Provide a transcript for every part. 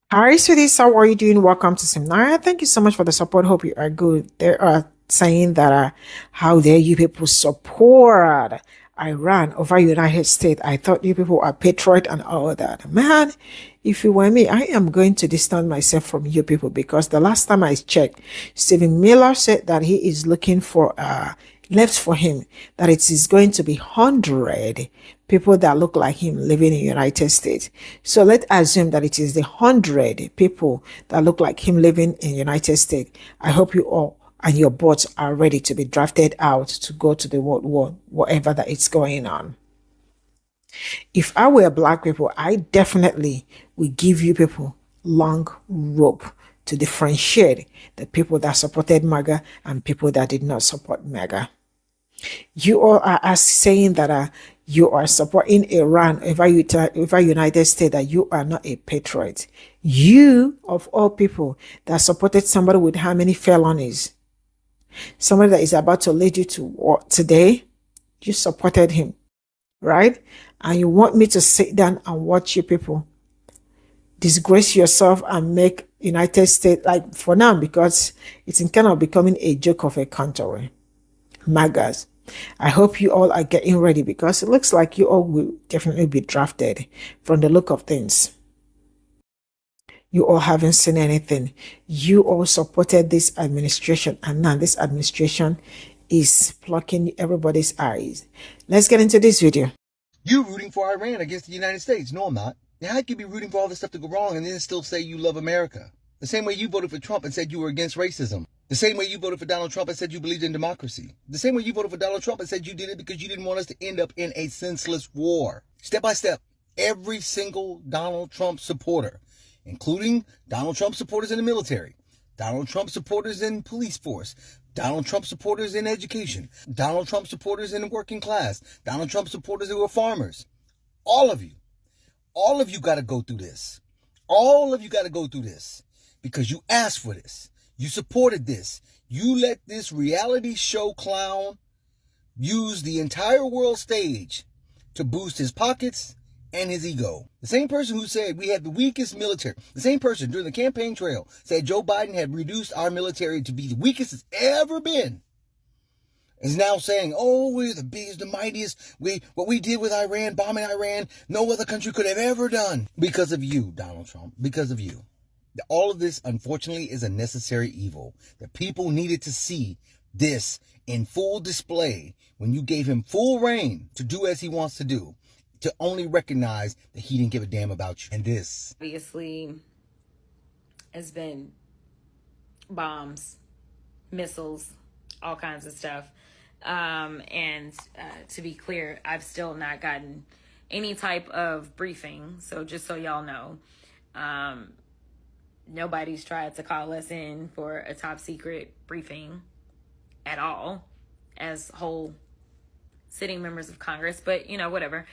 Hi, sweeties. How are you doing? Welcome to Seminar. Thank you so much for the support. Hope you are good. They are saying that how dare you people support Iran over United States? I thought you people are patriot and all that. Man, if you were me, I am going to distance myself from you people because the last time I checked, Stephen Miller said that he is looking for left for him that it is going to be 100 people that look like him living in the United States. So let's assume that it is the 100 people that look like him living in the United States. I hope you all and your bots are ready to be drafted out to go to the world war, whatever that is going on. If I were black people, I definitely would give you people long rope to differentiate the people that supported MAGA and people that did not support MAGA. You all are saying that you are supporting Iran over United States, that you are not a patriot. You, of all people, that supported somebody with how many felonies? Somebody that is about to lead you to war today, you supported him, right? And you want me to sit down and watch you people disgrace yourself and make United States, like for now, because it's in kind of becoming a joke of a country. MAGAs. I hope you all are getting ready because it looks like you all will definitely be drafted from the look of things. You all haven't seen anything. You all supported this administration, and now this administration is plucking everybody's eyes. Let's get into this video. You rooting for Iran against the United States? No, I'm not. Now, how can you be rooting for all this stuff to go wrong and then still say you love America? The same way you voted for Trump and said you were against racism. The same way you voted for Donald Trump and said you believed in democracy. The same way you voted for Donald Trump and said you did it because you didn't want us to end up in a senseless war. Step by step, every single Donald Trump supporter, including Donald Trump supporters in the military, Donald Trump supporters in police force, Donald Trump supporters in education, Donald Trump supporters in the working class, Donald Trump supporters who are farmers. All of you got to go through this. All of you got to go through this because you asked for this. You supported this. You let this reality show clown use the entire world stage to boost his pockets and his ego. The same person who said we had the weakest military, the same person during the campaign trail said Joe Biden had reduced our military to be the weakest it's ever been, is now saying, oh, we're the biggest, the mightiest. What we did with Iran, bombing Iran, no other country could have ever done. Because of you, Donald Trump, because of you. All of this, unfortunately, is a necessary evil. The people needed to see this in full display when you gave him full reign to do as he wants to do, to only recognize that he didn't give a damn about you. And this obviously has been bombs, missiles, all kinds of stuff. And to be clear, I've still not gotten any type of briefing. So just so y'all know, nobody's tried to call us in for a top secret briefing at all as whole sitting members of Congress, but you know, whatever.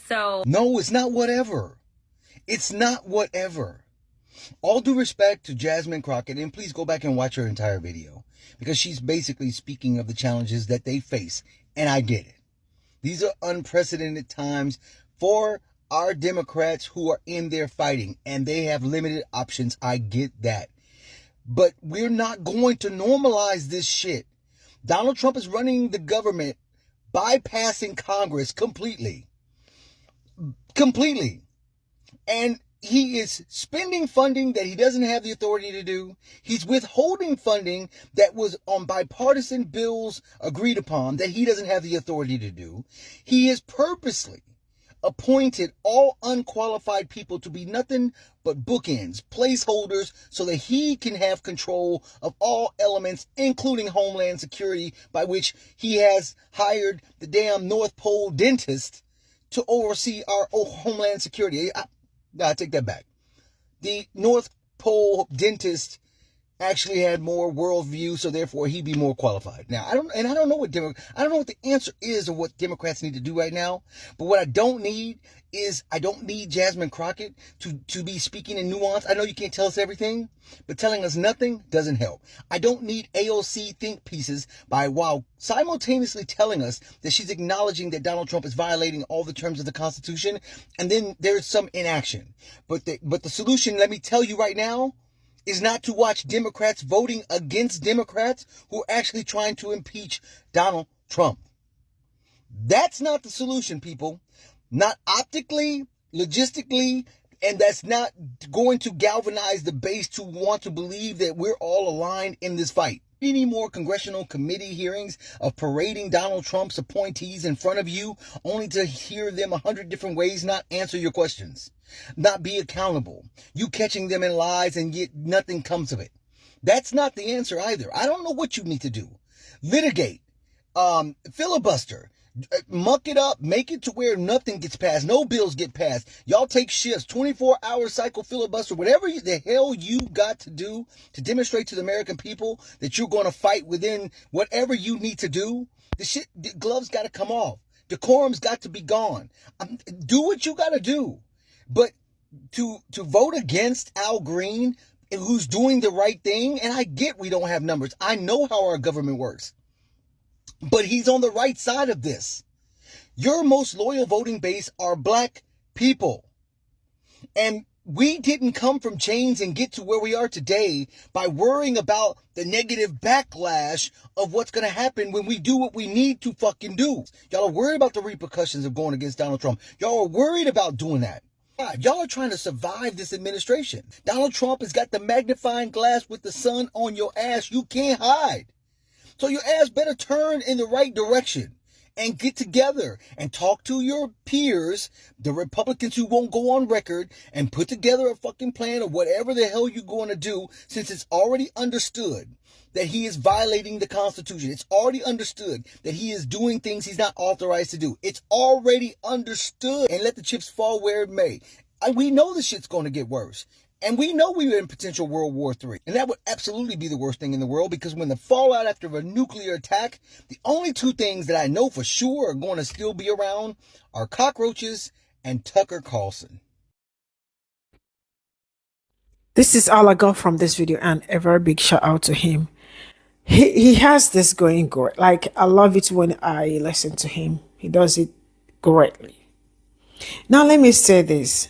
So no, it's not whatever. It's not whatever. All due respect to Jasmine Crockett, and please go back and watch her entire video, because she's basically speaking of the challenges that they face, and I get it. These are unprecedented times for our Democrats who are in there fighting, and they have limited options. I get that. But we're not going to normalize this shit. Donald Trump is running the government, bypassing Congress completely. Completely. And he is spending funding that he doesn't have the authority to do. He's withholding funding that was on bipartisan bills agreed upon that he doesn't have the authority to do. He is purposely appointed all unqualified people to be nothing but bookends, placeholders, so that he can have control of all elements, including Homeland Security, by which he has hired the damn North Pole dentist to oversee our Homeland Security. I take that back. The North Pole dentist actually had more worldview, so therefore he'd be more qualified. Now, I don't know what the answer is or what Democrats need to do right now. But what I don't need is I don't need Jasmine Crockett to be speaking in nuance. I know you can't tell us everything, but telling us nothing doesn't help. I don't need AOC think pieces while simultaneously telling us that she's acknowledging that Donald Trump is violating all the terms of the Constitution, and then there's some inaction. But the solution, let me tell you right now, is not to watch Democrats voting against Democrats who are actually trying to impeach Donald Trump. That's not the solution, people. Not optically, logistically, and that's not going to galvanize the base to want to believe that we're all aligned in this fight. We need more congressional committee hearings of parading Donald Trump's appointees in front of you, only to hear them 100 different ways not answer your questions, not be accountable. You catching them in lies and yet nothing comes of it. That's not the answer either. I don't know what you need to do. Litigate, filibuster. Muck it up, make it to where nothing gets passed, no bills get passed. Y'all take shifts, 24-hour cycle filibuster, whatever the hell you got to do to demonstrate to the American people that you're going to fight within whatever you need to do. The gloves got to come off. Decorum's got to be gone. Do what you got to do. But to vote against Al Green, who's doing the right thing, and I get we don't have numbers. I know how our government works. But he's on the right side of this. Your most loyal voting base are black people. And we didn't come from chains and get to where we are today by worrying about the negative backlash of what's going to happen when we do what we need to fucking do. Y'all are worried about the repercussions of going against Donald Trump. Y'all are worried about doing that. Y'all are trying to survive this administration. Donald Trump has got the magnifying glass with the sun on your ass. You can't hide. So your ass better turn in the right direction and get together and talk to your peers, the Republicans who won't go on record, and put together a fucking plan of whatever the hell you're going to do, since it's already understood that he is violating the Constitution. It's already understood that he is doing things he's not authorized to do. It's already understood, and let the chips fall where it may. We know the shit's going to get worse. And we know we were in potential World War III. And that would absolutely be the worst thing in the world, because when the fallout after a nuclear attack, the only two things that I know for sure are going to still be around are cockroaches and Tucker Carlson. This is all I got from this video, and a very big shout out to him. He has this going great. Like, I love it when I listen to him. He does it greatly. Now, let me say this.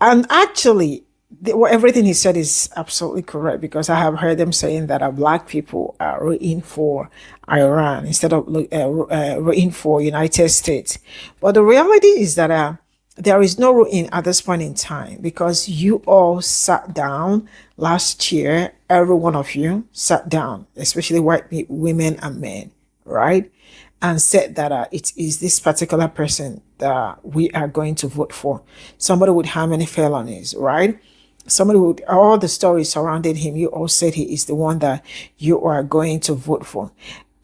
And actually, everything he said is absolutely correct, because I have heard them saying that black people are rooting for Iran instead of rooting for United States. But the reality is that there is no rooting at this point in time, because you all sat down last year. Every one of you sat down, especially white women and men, right? And said that it is this particular person that we are going to vote for. Somebody with how many felonies, right? Somebody with all the stories surrounding him. You all said he is the one that you are going to vote for.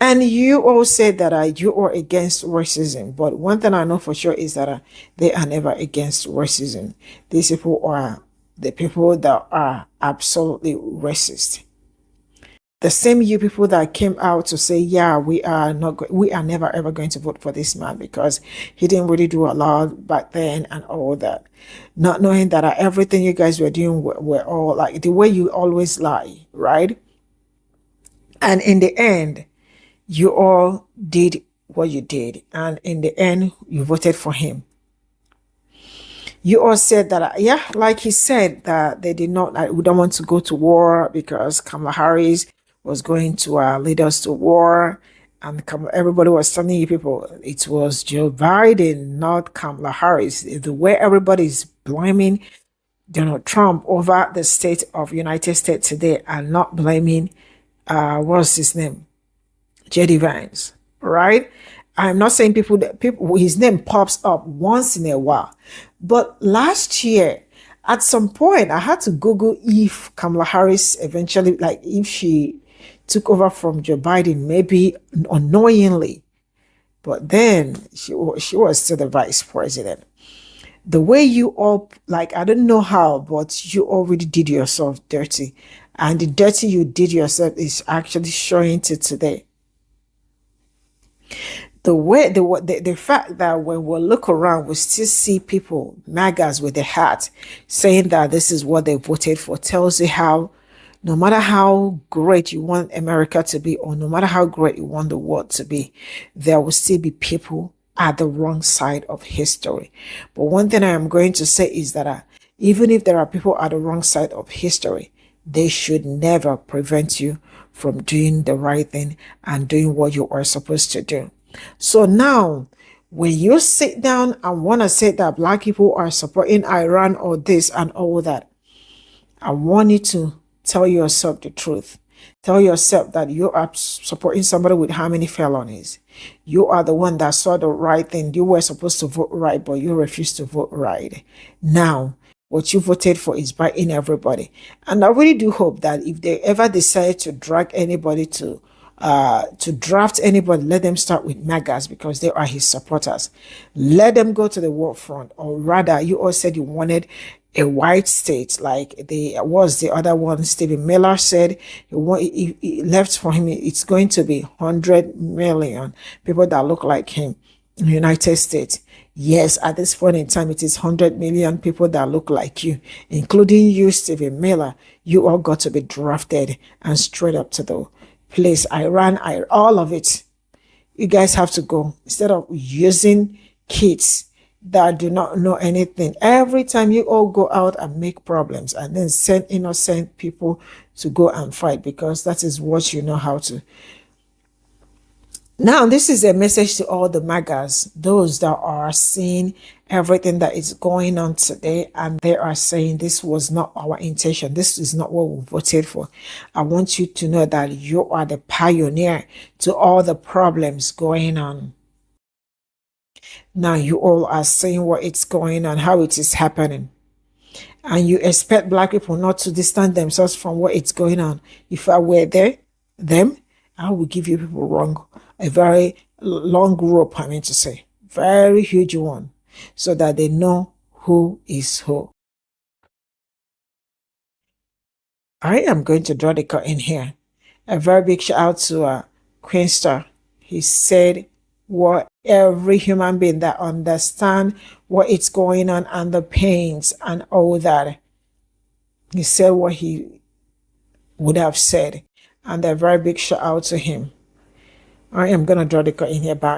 And you all said that you are against racism. But one thing I know for sure is that they are never against racism. These people are the people that are absolutely racist. The same you people that came out to say, yeah, we are never ever going to vote for this man because he didn't really do a lot back then and all that. Not knowing that everything you guys were doing were all like the way you always lie, right? And in the end, you all did what you did. And in the end, you voted for him. You all said that, yeah, like he said, that they did not, we don't want to go to war because Kamala Harris was going to lead us to war. And everybody was telling you people, it was Joe Biden, not Kamala Harris. The way everybody is blaming Donald Trump over the state of United States today and not blaming, what's his name? J.D. Vance, right? I'm not saying people, his name pops up once in a while. But last year, at some point, I had to Google if Kamala Harris eventually, like if she took over from Joe Biden, maybe unknowingly. But then she was still the vice president. The way you all, like, I don't know how, but you already did yourself dirty. And the dirty you did yourself is actually showing to today. The fact that when we look around, we still see people, MAGAs with the hat, saying that this is what they voted for, tells you how no matter how great you want America to be, or no matter how great you want the world to be, there will still be people at the wrong side of history. But one thing I am going to say is that even if there are people at the wrong side of history, they should never prevent you from doing the right thing and doing what you are supposed to do. So now, when you sit down and want to say that Black people are supporting Iran or this and all that, I want you to tell yourself the truth. Tell yourself that you are supporting somebody with how many felonies. You are the one that saw the right thing. You were supposed to vote right, but you refused to vote right. Now, what you voted for is biting everybody. And I really do hope that if they ever decide to drag anybody to draft anybody, let them start with MAGAs because they are his supporters. Let them go to the war front, or rather, you all said you wanted a white state like the other one. Stephen Miller said he left for him. It's going to be 100 million people that look like him in the United States. Yes, at this point in time, it is 100 million people that look like you, including you, Stephen Miller. You all got to be drafted and straight up to the place. Iran, all of it. You guys have to go. Instead of using kids that do not know anything, every time you all go out and make problems and then send innocent people to go and fight because that is what you know how to. Now, this is a message to all the MAGAs, those that are seeing everything that is going on today, and they are saying this was not our intention. This is not what we voted for. I want you to know that you are the pioneer to all the problems going on. Now, you all are seeing what is going on, how it is happening. And you expect Black people not to distance themselves from what is going on. If I were them, I will give you people a very long rope, I mean to say, very huge one, so that they know who is who. I am going to draw the curtain here. A very big shout out to Queen Star. He said what every human being that understand what is going on and the pains and all that. He said what he would have said. And a very big shout out to him. I am going to draw the curtain here back.